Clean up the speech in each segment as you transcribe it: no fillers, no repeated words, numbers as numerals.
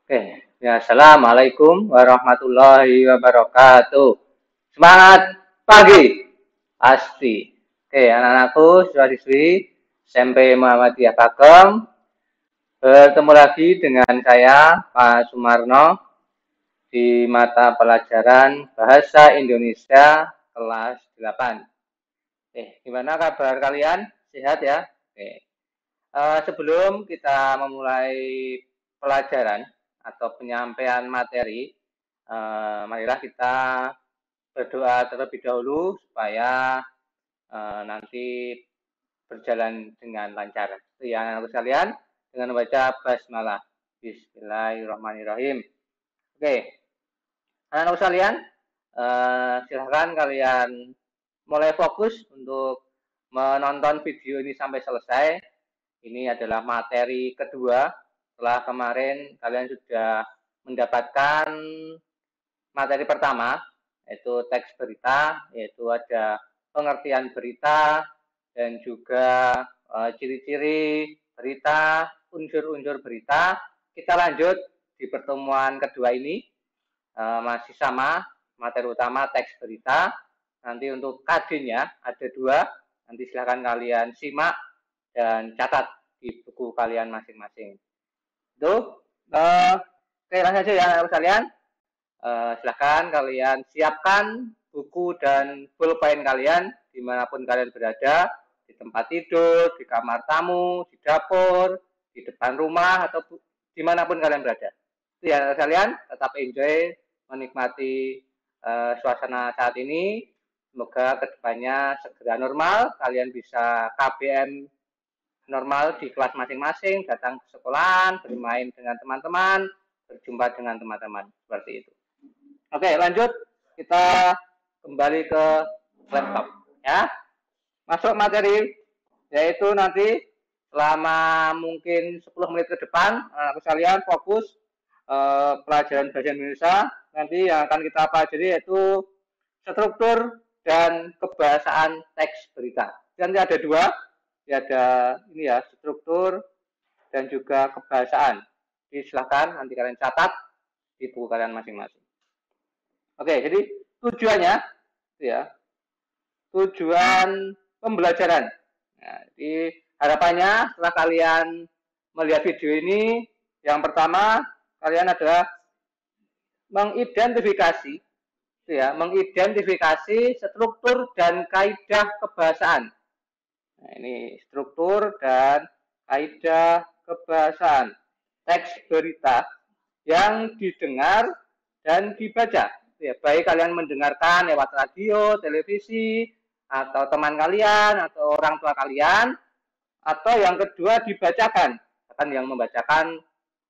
Oke, ya, assalamualaikum warahmatullahi wabarakatuh. Semangat pagi, pasti. Oke, anak-anakku, siswa-siswi SMP Muhammadiyah Bagong, bertemu lagi dengan saya, Pak Sumarno, di mata pelajaran Bahasa Indonesia kelas 8. Gimana kabar kalian? Sehat ya? Sebelum kita memulai pelajaran atau penyampaian materi, marilah kita berdoa terlebih dahulu supaya nanti berjalan dengan lancar. Itu ya anak sekalian, dengan membaca basmalah. Bismillahirrahmanirrahim. Oke, anak sekalian, silahkan kalian mulai fokus untuk menonton video ini sampai selesai. Ini adalah materi kedua. Setelah kemarin kalian sudah mendapatkan materi pertama, yaitu teks berita, yaitu ada pengertian berita dan juga ciri-ciri berita, unsur-unsur berita. Kita lanjut di pertemuan kedua ini, masih sama materi utama teks berita. Nanti untuk KD-nya ada 2, nanti silahkan kalian simak dan catat di buku kalian masing-masing. Itu langsung saja ya anak kalian. Silahkan kalian siapkan buku dan pulpen kalian dimanapun kalian berada, di tempat tidur, di kamar tamu, di dapur, di depan rumah, atau dimanapun kalian berada. Itu ya anak kalian, tetap enjoy menikmati suasana saat ini. Semoga kedepannya segera normal, kalian bisa KBM normal di kelas masing-masing, datang ke sekolahan, bermain dengan teman-teman, berjumpa dengan teman-teman, seperti itu. Oke, lanjut, kita kembali ke laptop ya. Masuk materi, yaitu nanti selama mungkin 10 menit ke depan, anak kalian fokus pelajaran bahasa Indonesia. Nanti yang akan kita pelajari yaitu struktur dan kebahasaan teks berita. Nanti ada 2, ada ini ya, struktur dan juga kebahasaan. Jadi silahkan nanti kalian catat di buku kalian masing-masing. Oke, jadi tujuannya ya, tujuan pembelajaran. Nah, jadi harapannya setelah kalian melihat video ini, yang pertama kalian adalah mengidentifikasi struktur dan kaidah kebahasaan. Nah, ini struktur dan kaidah kebahasaan teks berita yang didengar dan dibaca. Ya, baik kalian mendengarkan lewat radio, televisi, atau teman kalian, atau orang tua kalian, atau yang kedua dibacakan. Bahkan yang membacakan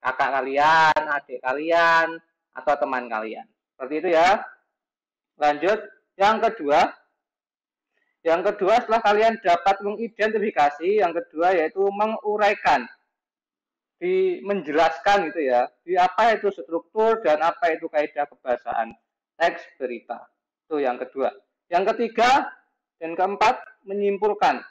kakak kalian, adik kalian, atau teman kalian. Seperti itu ya. Lanjut, yang kedua setelah kalian dapat mengidentifikasi, yang kedua yaitu menguraikan, menjelaskan gitu ya, di apa itu struktur dan apa itu kaidah kebahasaan teks berita. Itu yang kedua. Yang ketiga dan keempat, menyimpulkan.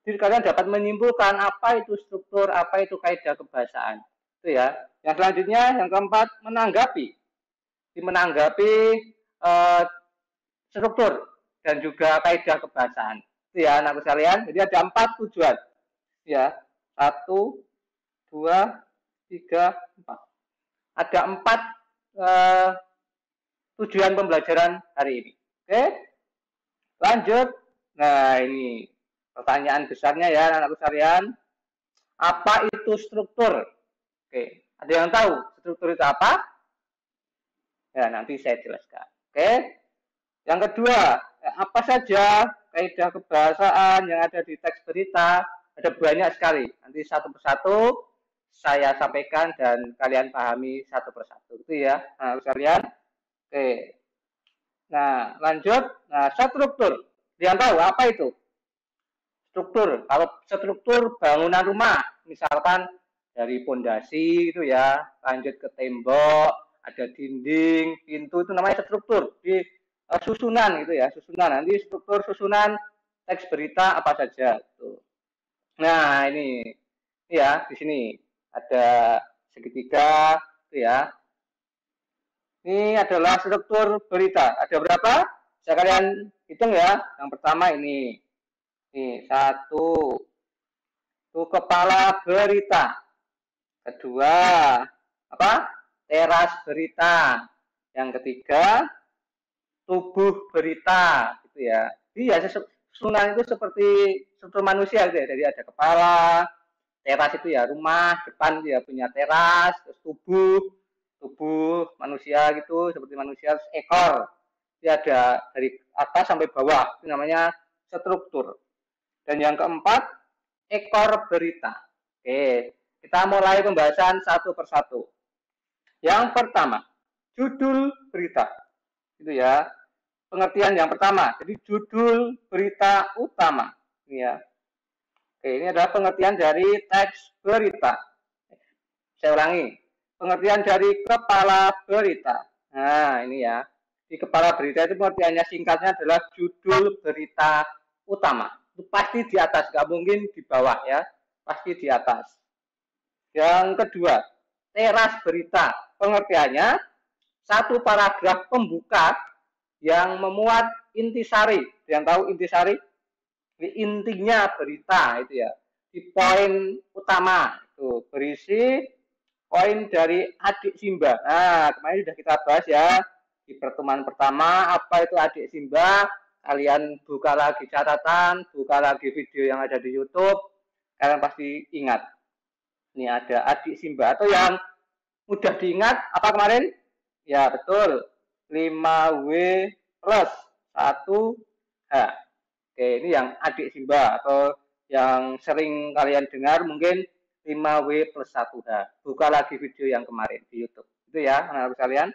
Jadi kalian dapat menyimpulkan apa itu struktur, apa itu kaidah kebahasaan. Itu ya. Yang selanjutnya, yang keempat, menanggapi struktur dan juga kaidah kebahasaan. Itu ya anak sekalian. Jadi ada 4 tujuan. Ya, 1, 2, 3, 4. Ada 4 tujuan pembelajaran hari ini. Oke, lanjut. Nah, ini pertanyaan besarnya ya anak sekalian. Apa itu struktur? Oke, ada yang tahu struktur itu apa? Ya, nanti saya jelaskan. Oke. Yang kedua, apa saja kaidah kebahasaan yang ada di teks berita? Ada banyak sekali. Nanti satu persatu saya sampaikan dan kalian pahami satu persatu. Itu ya, kalian. Oke. Nah, lanjut. Nah, struktur. Yang tahu apa itu? Struktur. Kalau struktur bangunan rumah, misalkan dari pondasi itu ya, lanjut ke tembok, ada dinding, pintu, itu namanya struktur. Di susunan gitu ya, susunan. Nanti struktur susunan teks berita apa saja. Tuh. Nah, ini ya, di sini ada segitiga, Itu ya. Ini adalah struktur berita. Ada berapa? Bisa kalian hitung ya. Yang pertama ini. Ini satu. Itu kepala berita. Kedua, apa? Teras berita. Yang ketiga, tubuh berita, gitu ya. Iya, susunan itu seperti struktur manusia gitu ya. Jadi ada kepala, teras itu ya rumah, depan dia punya teras, terus tubuh manusia gitu, seperti manusia, terus ekor. Dia ada dari atas sampai bawah, itu namanya struktur. Dan yang keempat, ekor berita. Oke, kita mulai pembahasan satu persatu. Yang pertama, judul berita. Itu ya. Pengertian yang pertama, jadi judul berita utama. Ini ya. Oke, ini adalah pengertian dari teks berita. Saya ulangi, pengertian dari kepala berita. Nah, ini ya. Di kepala berita itu pengertiannya singkatnya adalah judul berita utama. Itu pasti di atas, nggak mungkin di bawah ya. Pasti di atas. Yang kedua, teras berita. Pengertiannya, satu paragraf pembuka yang memuat intisari. Yang tahu intisari? Intinya berita itu ya. Di poin utama itu berisi poin dari adik Simba. Nah, kemarin sudah kita bahas ya di pertemuan pertama apa itu adik Simba. Kalian buka lagi catatan, buka lagi video yang ada di YouTube, kalian pasti ingat. Ini ada adik Simba atau yang mudah diingat apa kemarin? Ya betul, 5W plus 1H. Oke, ini yang adik Simba atau yang sering kalian dengar mungkin 5W plus 1H. Buka lagi video yang kemarin di YouTube. Itu ya, anak-anak kalian.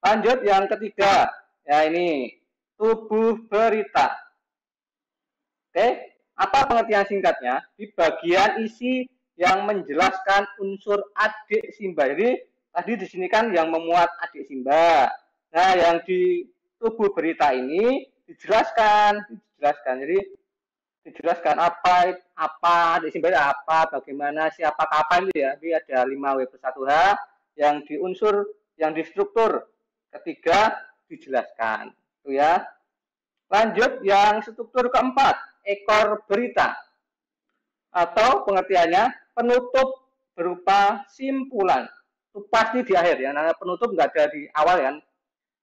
Lanjut yang ketiga. Ya ini, tubuh berita. Oke, apa pengertian singkatnya? Di bagian isi yang menjelaskan unsur adik Simba. Jadi tadi di sini kan yang memuat adik Simba. Nah, yang di tubuh berita ini dijelaskan. Jadi dijelaskan apa adik Simba itu apa, bagaimana, siapa, kapan itu ya. Jadi ada 5W plus 1H yang di unsur, yang di struktur ketiga dijelaskan. Itu ya. Lanjut yang struktur keempat, ekor berita. Atau pengertiannya penutup berupa simpulan. Itu pasti di akhir ya. Nah, penutup nggak ada di awal kan.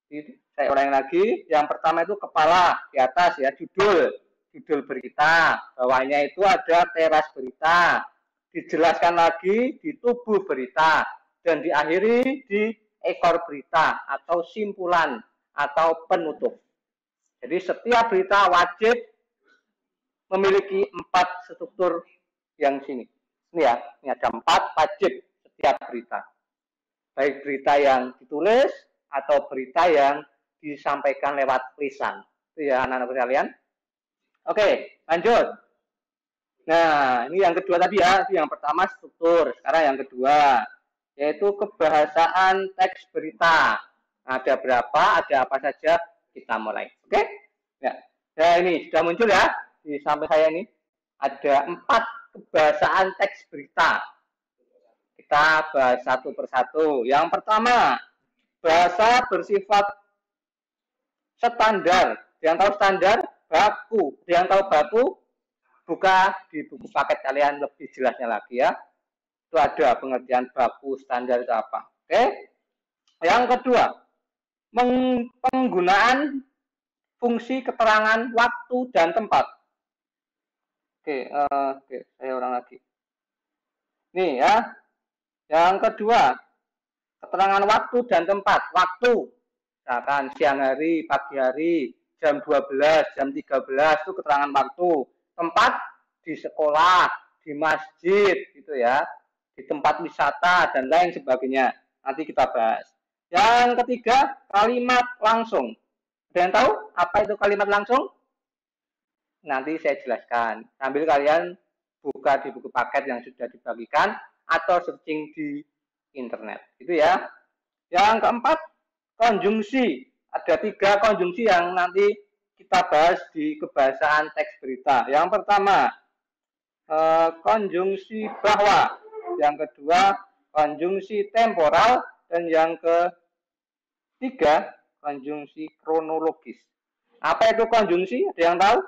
Jadi, saya ulangi lagi. Yang pertama itu kepala, di atas ya judul berita. Bawahnya itu ada teras berita. Dijelaskan lagi di tubuh berita dan diakhiri di ekor berita atau simpulan atau penutup. Jadi setiap berita wajib memiliki 4 struktur yang sini. Ini ya, ini ada 4 wajib setiap berita. Baik berita yang ditulis atau berita yang disampaikan lewat lisan. Itu ya anak-anak sekalian. Oke, lanjut. Nah, ini yang kedua tadi ya. Yang pertama struktur. Sekarang yang kedua, yaitu kebahasaan teks berita. Ada berapa, ada apa saja, kita mulai. Oke? Ya. Nah, ini sudah muncul ya di samping saya ini. Ada 4 kebahasaan teks berita. Kita bahas satu persatu. Yang pertama, bahasa bersifat standar. Yang tahu standar? Baku. Yang tahu baku? Buka di buku paket kalian lebih jelasnya lagi ya. Itu ada pengertian baku standar itu apa. Oke? Yang kedua, penggunaan fungsi keterangan waktu dan tempat. Oke, saya ulang lagi. Nih ya. Yang kedua, keterangan waktu dan tempat. Waktu, misalkan siang hari, pagi hari, jam 12, jam 13 itu keterangan waktu. Tempat di sekolah, di masjid gitu ya, di tempat wisata dan lain sebagainya. Nanti kita bahas. Yang ketiga, kalimat langsung. Ada yang tahu apa itu kalimat langsung? Nanti saya jelaskan. Sambil kalian buka di buku paket yang sudah dibagikan atau searching di internet. Itu ya. Yang keempat, konjungsi. Ada 3 konjungsi yang nanti kita bahas di kebahasaan teks berita. Yang pertama, konjungsi bahwa. Yang kedua, konjungsi temporal. Dan yang ketiga, konjungsi kronologis. Apa itu konjungsi? Ada yang tahu?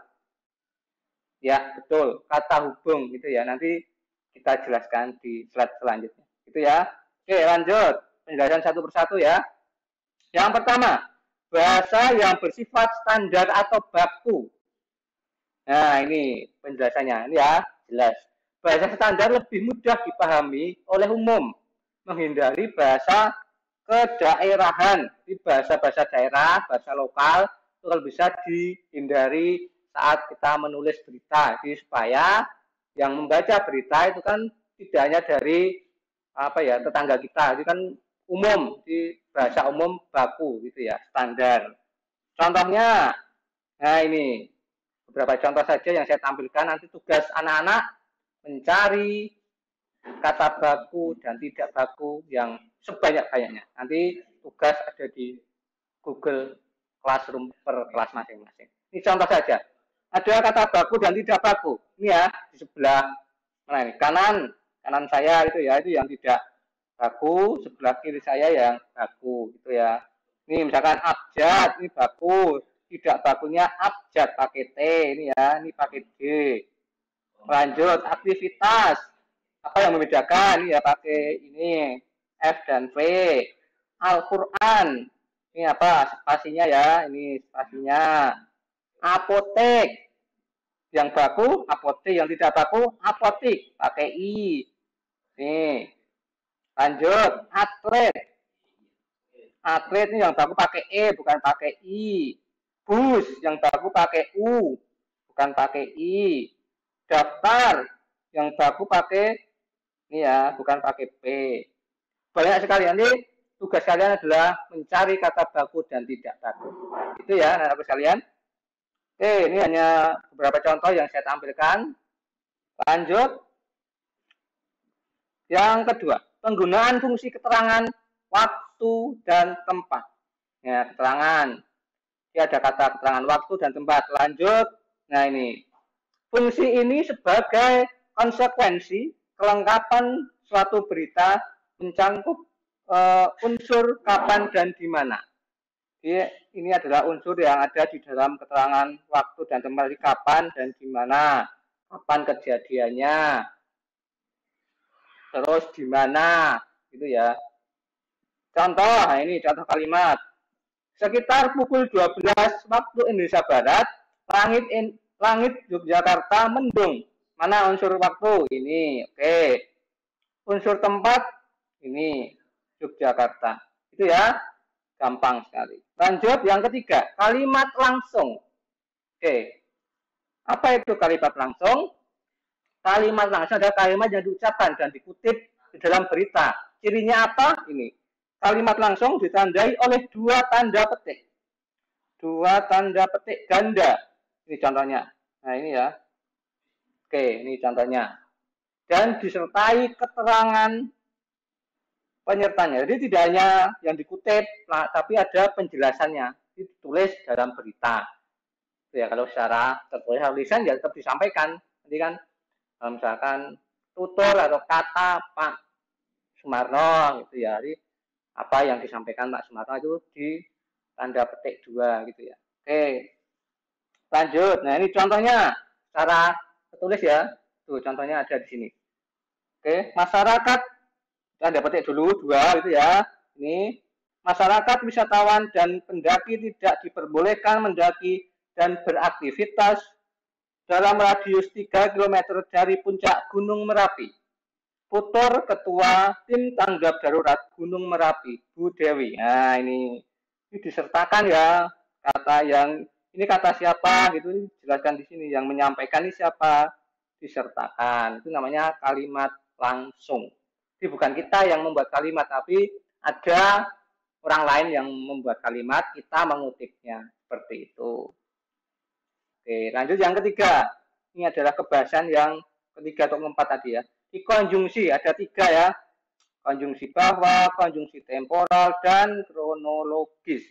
Ya, betul. Kata hubung gitu ya. Nanti kita jelaskan di slide selanjutnya. Itu ya. Oke, lanjut. Penjelasan satu persatu ya. Yang pertama, bahasa yang bersifat standar atau baku. Nah, ini penjelasannya. Ini ya, jelas. Bahasa standar lebih mudah dipahami oleh umum, menghindari bahasa kedaerahan. Di bahasa-bahasa daerah, bahasa lokal, itu kalau bisa dihindari saat kita menulis berita. Jadi supaya yang membaca berita itu kan tidak hanya dari tetangga kita, itu kan umum, di bahasa umum baku gitu ya, standar. Contohnya, nah ini beberapa contoh saja yang saya tampilkan. Nanti tugas anak-anak mencari kata baku dan tidak baku yang sebanyak-banyaknya. Nanti tugas ada di Google Classroom per kelas masing-masing. Ini contoh saja. Ada kata baku dan tidak baku. Ini ya, di sebelah mana ini? Kanan saya itu ya, itu yang tidak baku, sebelah kiri saya yang baku gitu ya. Ini misalkan abjad, ini baku, tidak bakunya abjad pakai T ini ya, ini pakai D. Lanjut, aktivitas. Apa yang membedakan? Ini ya pakai ini F dan V. Al-Quran. Ini apa? Spasinya ya, ini spasinya. Apotek. Yang baku, apotek. Yang tidak baku, apotik. Pakai I. Nih. Lanjut, atlet. Atlet ini yang baku pakai E, bukan pakai I. Bus, yang baku pakai U, bukan pakai I. Daftar, yang baku pakai ini ya, bukan pakai P. Banyak sekali. Nanti tugas kalian adalah mencari kata baku dan tidak baku. Itu ya, anak-anak sekalian. Oke, ini hanya beberapa contoh yang saya tampilkan. Lanjut. Yang kedua, penggunaan fungsi keterangan waktu dan tempat. Ya, keterangan. Ini ada kata keterangan waktu dan tempat. Lanjut. Nah, ini. Fungsi ini sebagai konsekuensi kelengkapan suatu berita mencangkup unsur kapan dan di mana. Jadi, ini adalah unsur yang ada di dalam keterangan waktu dan tempat. Di kapan dan di mana. Kapan kejadiannya. Terus di mana. Gitu ya. Contoh, nah ini contoh kalimat. Sekitar pukul 12 waktu Indonesia Barat, langit Yogyakarta mendung. Mana unsur waktu? Ini, oke. Unsur tempat? Ini, Yogyakarta. Itu ya, gampang sekali. Lanjut, yang ketiga, kalimat langsung. Oke. Apa itu kalimat langsung? Kalimat langsung adalah kalimat yang diucapkan dan dikutip di dalam berita. Cirinya apa? Ini. Kalimat langsung ditandai oleh dua tanda petik. Dua tanda petik ganda. Ini contohnya. Nah ini ya. Oke, ini contohnya. Dan disertai keterangan penyertanya. Jadi tidak hanya yang dikutip, tapi ada penjelasannya. Ditulis dalam berita. Itu ya, kalau secara tertulis tulisan ya tetap disampaikan. Nanti kan misalkan tutur atau kata Pak Sumarno gitu ya. Jadi apa yang disampaikan Pak Sumarno itu di tanda petik dua gitu ya. Oke. Lanjut. Nah, ini contohnya secara tertulis ya. Tuh, contohnya ada di sini. Oke, masyarakat tanda petik dulu dua gitu ya. Ini masyarakat, wisatawan dan pendaki tidak diperbolehkan mendaki dan beraktivitas dalam radius 3 km dari puncak Gunung Merapi. Tutur Ketua Tim Tanggap Darurat Gunung Merapi, Bu Dewi. Nah, ini disertakan ya, kata yang ini kata siapa gitu, jelaskan di sini. Yang menyampaikan ini siapa, disertakan. Itu namanya kalimat langsung. Jadi bukan kita yang membuat kalimat, tapi ada orang lain yang membuat kalimat, kita mengutipnya. Seperti itu. Oke, lanjut yang ketiga. Ini adalah kebahasan yang ketiga atau keempat tadi ya. Di konjungsi ada tiga ya, konjungsi bahwa, konjungsi temporal, dan kronologis.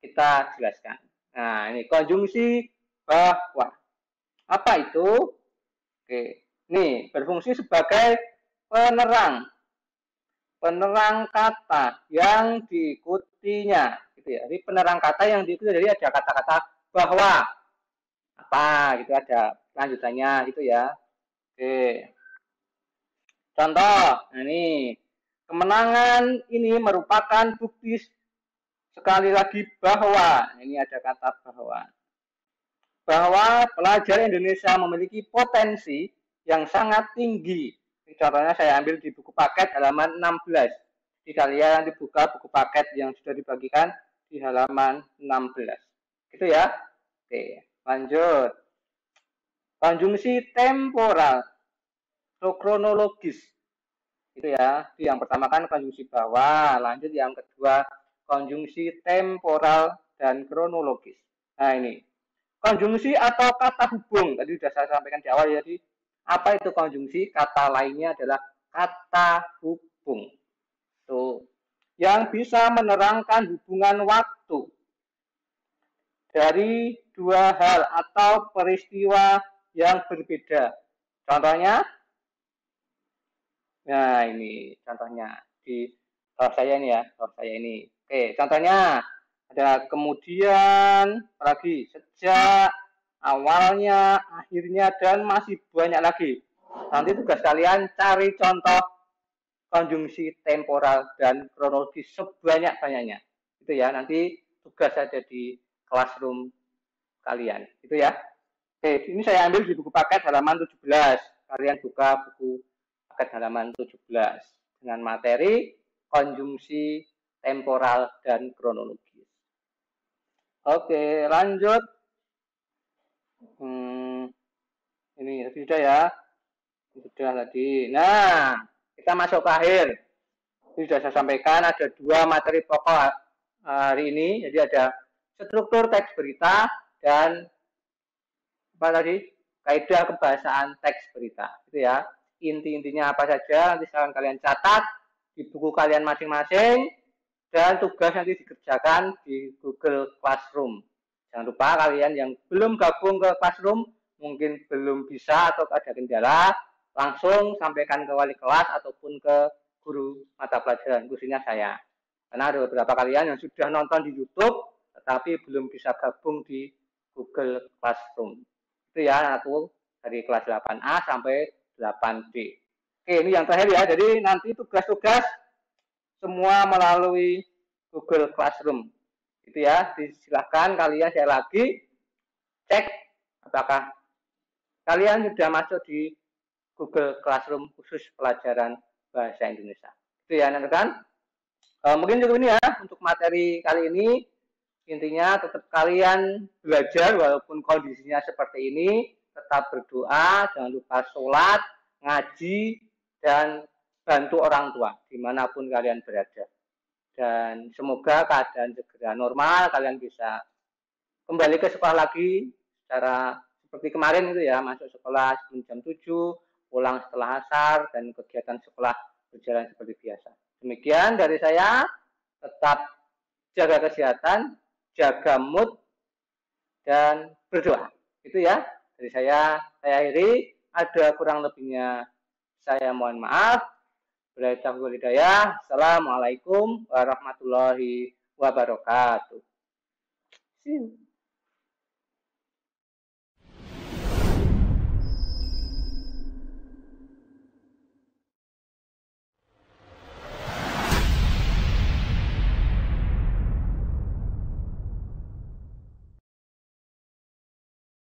Kita jelaskan. Nah ini konjungsi bahwa. Apa itu? Oke, ini berfungsi sebagai penerang. penerang kata yang diikutinya, gitu ya. Jadi penerang kata yang diikuti, jadi ada kata-kata bahwa apa, gitu, ada lanjutannya, gitu ya. Oke. Contoh, nah ini kemenangan ini merupakan bukti sekali lagi bahwa, ini ada kata bahwa pelajar Indonesia memiliki potensi yang sangat tinggi. Contohnya saya ambil di buku paket halaman 16. Di kalian dibuka buku paket yang sudah dibagikan di halaman 16. Gitu ya. Oke, lanjut. Konjungsi temporal kronologis. Itu ya. Yang pertama kan konjungsi bahwa, lanjut yang kedua konjungsi temporal dan kronologis. Nah, ini konjungsi atau kata hubung. Tadi sudah saya sampaikan di awal ya. Jadi apa itu konjungsi? Kata lainnya adalah kata hubung. Tuh. Yang bisa menerangkan hubungan waktu dari dua hal atau peristiwa yang berbeda. Contohnya, nah ini contohnya di saya ini ya, saya ini. Oke, contohnya ada kemudian lagi sejak awalnya, akhirnya, dan masih banyak lagi. Nanti tugas kalian cari contoh konjungsi temporal dan kronologis sebanyak-banyaknya. Itu ya, nanti tugas ada di classroom kalian. Itu ya. Oke, ini saya ambil di buku paket halaman 17. Kalian buka buku paket halaman 17 dengan materi konjungsi temporal dan kronologis. Oke, lanjut. Ini sudah ya. Sudah tadi. Nah, kita masuk ke akhir. Ini sudah saya sampaikan ada dua materi pokok hari ini. Jadi ada struktur teks berita dan apa tadi? Kaidah kebahasaan teks berita. Itu ya. Inti-intinya apa saja nanti sekarang kalian catat di buku kalian masing-masing dan tugas nanti dikerjakan di Google Classroom. Jangan lupa kalian yang belum gabung ke Classroom, mungkin belum bisa atau ada kendala, langsung sampaikan ke wali kelas ataupun ke guru mata pelajaran, khususnya saya. Karena ada beberapa kalian yang sudah nonton di YouTube, tetapi belum bisa gabung di Google Classroom. Itu ya, aku dari kelas 8A sampai 8B. Oke, ini yang terakhir ya. Jadi nanti tugas-tugas semua melalui Google Classroom. Itu ya, silahkan kalian saya lagi cek apakah kalian sudah masuk di Google Classroom khusus pelajaran bahasa Indonesia. Itu ya, rekan. Mungkin cukup ini ya untuk materi kali ini. Intinya tetap kalian belajar walaupun kondisinya seperti ini, tetap berdoa, jangan lupa sholat, ngaji, dan bantu orang tua dimanapun kalian berada. Dan semoga keadaan segera normal, kalian bisa kembali ke sekolah lagi secara seperti kemarin itu ya, masuk sekolah sebelum jam 7, pulang setelah asar, dan kegiatan sekolah berjalan seperti biasa. Demikian dari saya, tetap jaga kesehatan, jaga mood, dan berdoa. Itu ya, dari saya akhiri. Ada kurang lebihnya saya mohon maaf. Assalamualaikum warahmatullahi wabarakatuh. See you.